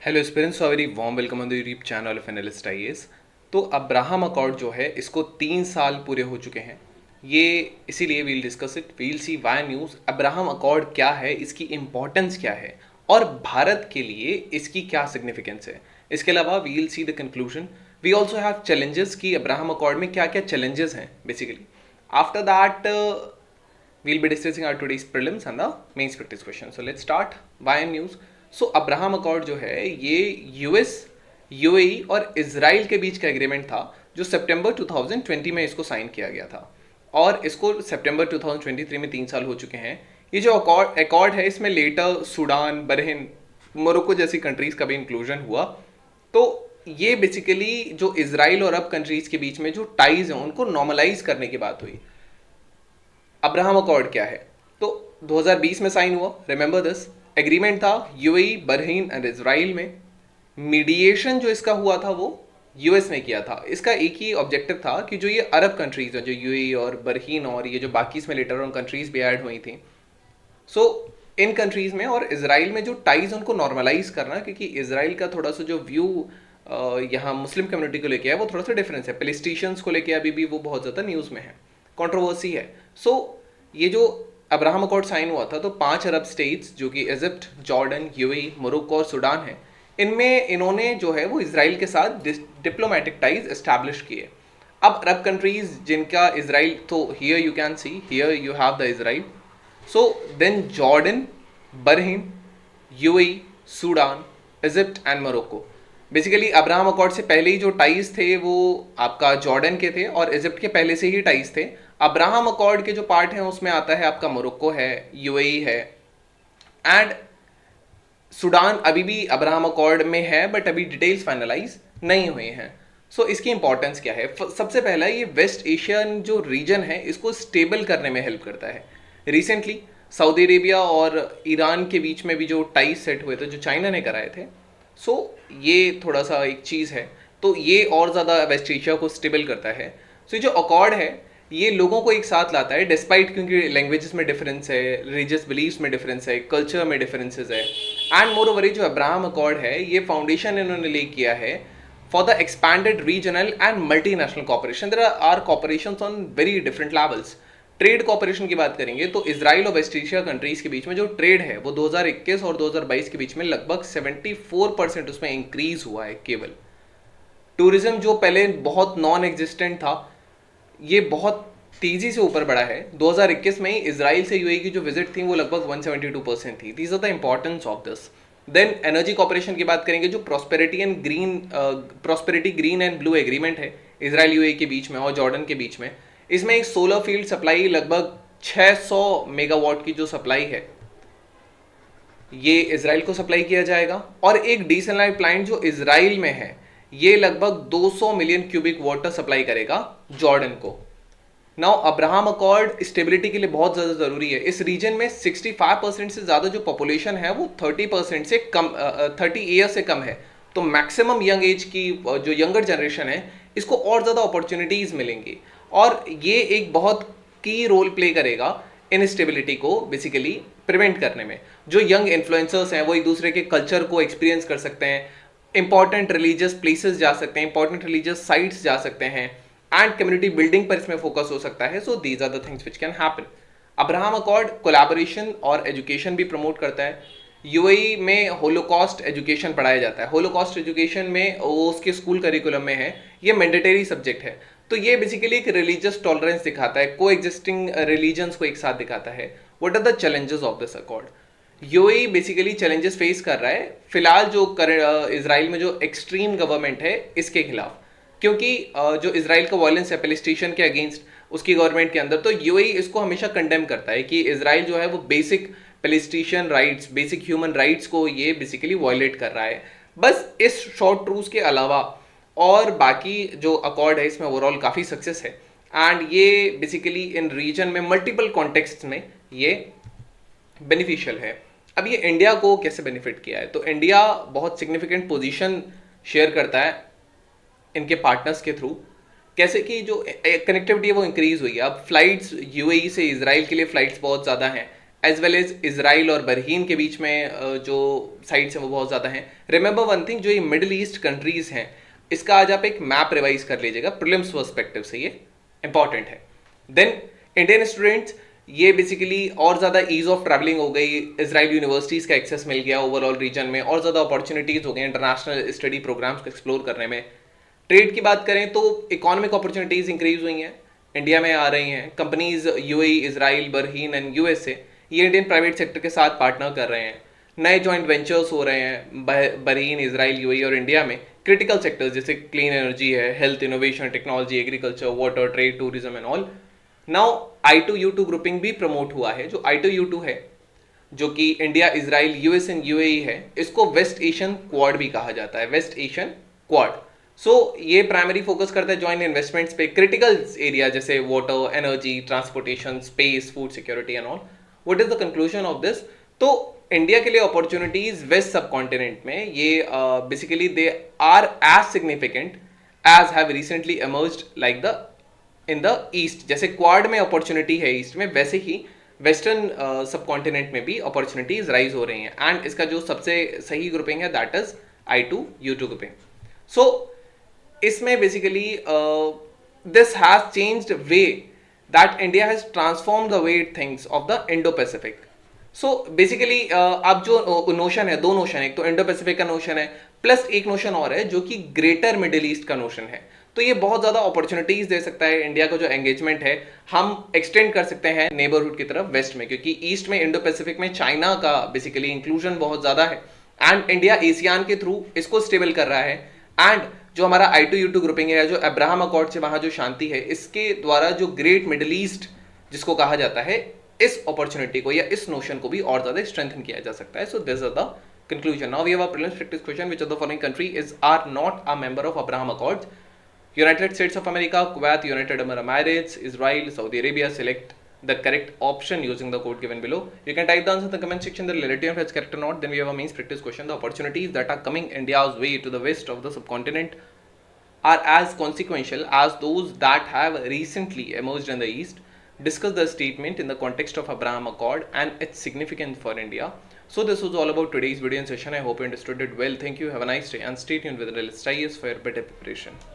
Hello aspirants, so very warm welcome on the YouTube channel of analyst IAS. तो Abraham accord जो है इसको 3 साल पूरे हो चुके हैं। ये इसीलिए we'll discuss it, we'll see why news Abraham accord क्या है, इसकी इंपॉर्टेंस क्या है और भारत के लिए इसकी क्या सिग्निफिकेंस है। इसके अलावा we'll see the conclusion. We also have challenges कि अब्राहम अकॉर्ड में क्या क्या चैलेंजेस हैं basically. After that we'll be discussing our today's prelims and the mains practice question. So let's start. YM news. So Abraham accord जो है ये US, UAE और Israel के बीच का एग्रीमेंट था जो सितंबर 2020 में इसको साइन किया गया था और इसको सितंबर 2023 में 3 साल हो चुके हैं। ये जो अकॉर्ड है इसमें लेटर सूडान, बहरीन, मोरक्को जैसी कंट्रीज का भी इंक्लूजन हुआ। तो ये बेसिकली जो इजराइल और अरब कंट्रीज के बीच में जो टाइज हैं उनको नॉर्मलाइज करने की बात हुई। अब्राहम अकॉर्ड क्या है? तो 2020 में साइन हुआ, रिमेंबर दिस। एग्रीमेंट था यूएई, बहरीन एंड इजराइल में। मीडिएशन जो इसका हुआ था वो यूएस ने किया था। इसका एक ही ऑब्जेक्टिव था कि जो ये अरब कंट्रीज हैं, जो यूएई और बहरीन और ये जो बाकी इसमें लेटर ऑन कंट्रीज भी ऐड हुई थी, सो इन कंट्रीज में और इजराइल में जो टाइज उनको नॉर्मलाइज करना, क्योंकि इजराइल का थोड़ा सा जो व्यू यहाँ मुस्लिम कम्युनिटी को लेके है वो थोड़ा सा डिफरेंस है। पैलेस्टीशियंस को लेके अभी भी वो बहुत ज़्यादा न्यूज़ में है, कंट्रोवर्सी है। सो ये जो अब्राहम अकॉर्ड साइन हुआ था तो 5 अरब स्टेट्स जो कि इजिप्ट, जॉर्डन, यूएई, मोरक्को और सूडान है, इनमें इन्होंने जो है वो इजराइल के साथ डिप्लोमेटिक टाइज एस्टैब्लिश किए। अब अरब कंट्रीज जिनका इजराइल, तो here you can see, here you have the Israel. So then Jordan, Bahrain, UAE, Sudan, Egypt and Morocco. Basically Abraham accord से पहले ही जो टाइज थे वो आपका जॉर्डन के थे और इजिप्ट के पहले से ही टाइज थे। अब्राहम अकॉर्ड के जो पार्ट हैं उसमें आता है आपका मोरक्को है, यूएई है एंड सूडान अभी भी अब्राहम अकॉर्ड में है बट अभी डिटेल्स फाइनलाइज नहीं हुए हैं। सो इसकी इंपॉर्टेंस क्या है? सबसे पहला, ये वेस्ट एशियन जो रीजन है इसको स्टेबल करने में हेल्प करता है। रिसेंटली सऊदी अरेबिया और ईरान के बीच में भी जो टाइज सेट हुए थे जो चाइना ने कराए थे, सो ये थोड़ा सा एक चीज़ है, तो ये और ज़्यादा वेस्ट एशिया को स्टेबल करता है। सो ये जो अकॉर्ड है ये लोगों को एक साथ लाता है, डिस्पाइट क्योंकि लैंग्वेजेस में डिफरेंस है, रिलीजियस बिलीव्स में डिफरेंस है, कल्चर में डिफरेंसेस है एंड मोर ओवर जो अब्राहम अकॉर्ड है ये फाउंडेशन इन्होंने ले किया है for the expanded regional and multinational cooperation. There are cooperations on very different levels. Trade cooperation की बात करेंगे तो इजराइल और वेस्ट एशिया कंट्रीज के बीच में जो ट्रेड है वो 2021 और 2022 के बीच में लगभग 74% उसमें इंक्रीज हुआ है। केवल टूरिज्म जो पहले बहुत नॉन एग्जिस्टेंट था ये बहुत तेजी से ऊपर बढ़ा है। 2021 में ही इजराइल से यूएई की जो विजिट थी वो लगभग 172% थी। These are the importance of this. Then energy cooperation की बात करेंगे, जो prosperity green and blue agreement है इजराइल यूएई के बीच में और जॉर्डन के बीच में, इसमें एक सोलर फील्ड सप्लाई लगभग 600 मेगावाट की जो सप्लाई है ये इजराइल को सप्लाई किया जाएगा और एक डीसैलिनाइज्ड प्लांट जो इजराइल में है ये लगभग 200 मिलियन क्यूबिक वाटर सप्लाई करेगा जॉर्डन को। नाउ अब्राहम अकॉर्ड स्टेबिलिटी के लिए बहुत ज़्यादा ज़रूरी है। इस रीजन में 65% से ज़्यादा जो पॉपुलेशन है वो 30% से कम 30 ईयर से कम है। तो मैक्सिमम यंग एज की जो यंगर जनरेशन है इसको और ज़्यादा अपॉर्चुनिटीज़ मिलेंगी और ये एक बहुत की रोल प्ले करेगा इन स्टेबिलिटी को बेसिकली प्रिवेंट करने में। जो यंग इन्फ्लुएंसर्स हैं वो एक दूसरे के कल्चर को एक्सपीरियंस कर सकते हैं, इंपॉर्टेंट रिलीजियस प्लेसेस जा सकते हैं, इंपॉर्टेंट रिलीजियस साइट्स जा सकते हैं एंड कम्युनिटी बिल्डिंग पर इसमें फोकस हो सकता है। So these are the things which can happen. Abraham accord collaboration और एजुकेशन भी प्रमोट करता है। यूएई में होलोकॉस्ट एजुकेशन पढ़ाया जाता है। होलोकॉस्ट एजुकेशन में वो उसके स्कूल करिकुलम में है, ये मैंडेटरी सब्जेक्ट है। तो ये बेसिकली एक रिलीजियस टॉलरेंस दिखाता है, को एग्जिस्टिंग रिलीजन्स को एक साथ दिखाता है। What are the challenges of this accord? UAE basically challenges face कर रहा है फिलहाल जो इजराइल में जो एक्सट्रीम गवर्नमेंट है इसके खिलाफ, क्योंकि जो इजराइल का वायलेंस है पैलेस्टीशियन के अगेंस्ट उसकी गवर्नमेंट के अंदर, तो यूएई इसको हमेशा कंडेम करता है कि इजराइल जो है वो basic Palestinian rights, basic human rights को ये बेसिकली वायलेट कर रहा है। बस इस शॉर्ट ट्रूथ के अलावा और बाकी जो अकॉर्ड है इसमें ओवरऑल काफ़ी सक्सेस है एंड ये बेसिकली इन रीजन में मल्टीपल कॉन्टेक्स्ट में ये बेनिफिशियल है। अब ये इंडिया को कैसे बेनिफिट किया है? तो इंडिया बहुत सिग्निफिकेंट पोजीशन शेयर करता है इनके पार्टनर्स के थ्रू। कैसे कि जो कनेक्टिविटी है वो इंक्रीज हुई है। अब फ्लाइट्स यूएई से इजराइल के लिए फ्लाइट्स बहुत ज़्यादा हैं एज वेल एज इसराइल और बहरीन के बीच में जो साइड्स हैं वो बहुत ज़्यादा हैं. रिमेंबर वन थिंग, जो ये मिडिल ईस्ट कंट्रीज़ हैं इसका आज आप एक मैप रिवाइज कर लीजिएगा प्रीलिम्स पर्सपेक्टिव से, ये इंपॉर्टेंट है. देन इंडियन स्टूडेंट्स, ये बेसिकली और ज़्यादा ईज ऑफ ट्रैवलिंग हो गई, इसराइल यूनिवर्सिटीज़ का एक्सेस मिल गया ओवरऑल रीजन में, और ज़्यादा अपॉर्चुनिटीज़ हो गई इंटरनेशनल स्टडी प्रोग्राम्स को एक्सप्लोर करने में. ट्रेड की बात करें तो इकोनॉमिक अपॉर्चुनिटीज़ इंक्रीज हुई हैं, इंडिया में आ रही हैं. Companies UAE, Israel, Bahrain and USA ये इंडियन प्राइवेट सेक्टर के साथ पार्टनर कर रहे हैं. नए जॉइंट वेंचर्स हो रहे हैं बहरीन, इसराइल, यूएई और इंडिया में क्रिटिकल सेक्टर्स जैसे क्लीन एनर्जी है, health, innovation, technology, agriculture, water, trade, tourism and all. Now I2U2 grouping भी प्रमोट हुआ है. जो I2U2 है, जो कि India, Israel, US and UAE है, इसको वेस्ट एशियन क्वाड भी कहा जाता है, वेस्ट एशियन क्वाड. सो ये प्राइमरी फोकस करता है जॉइंट इन्वेस्टमेंट्स पे क्रिटिकल एरिया जैसे water, energy, transportation, space, food security and all. What is the conclusion of this? तो इंडिया के लिए अपॉर्चुनिटीज वेस्ट सब कॉन्टिनेंट में ये basically they are as significant as have recently emerged like the in the east. जैसे Quad में opportunity है east में, वैसे ही वेस्टर्न सब कॉन्टिनेंट में भी अपॉर्चुनिटीज राइज हो रही हैं. एंड इसका जो सबसे सही ग्रुपिंग है that is I2U2 grouping. So इसमें basically this has changed way that India has transform the way it thinks of the Indo Pacific. So basically अब जो नोशन है, दो नोशन है, एक तो इंडो पैसिफिक का नोशन है प्लस एक नोशन और है जो कि ग्रेटर मिडिल ईस्ट का नोशन है. तो ये बहुत ज़्यादा अपॉर्चुनिटीज दे सकता है. इंडिया का जो एंगेजमेंट है हम एक्सटेंड कर सकते हैं नेबरहुड की तरफ वेस्ट में, क्योंकि ईस्ट में इंडो पैसिफिक में चाइना का बेसिकली इंक्लूजन बहुत ज़्यादा है एंड इंडिया एशियान के थ्रू इसको स्टेबल कर रहा है. एंड जो हमारा I2U2 ग्रुपिंग है, जो अब्राहम अकॉर्ड से वहाँ जो शांति है, इसके द्वारा जो ग्रेट मिडिल ईस्ट जिसको कहा जाता है, इस अपॉर्चुनिटी को या इस नोशन को भी और ज़्यादा स्ट्रेंथन किया जा सकता है. So this is the conclusion. Now we have a prelims practice question: which of the following country are not a member of Abraham Accords? United States of America, Kuwait, United Arab Emirates, Israel, Saudi Arabia. Select the correct option using the code given below. You can type the answer in the comment section. The relative is correct or not. Then we have a means practice question: the opportunities that are coming India's way to the west of the subcontinent are as consequential as those that have recently emerged in the east. Discuss the statement in the context of Abraham Accord and its significance for India. So this was all about today's video and session. I hope you understood it well. Thank you. Have a nice day and stay tuned with Realistic IAS for your better preparation.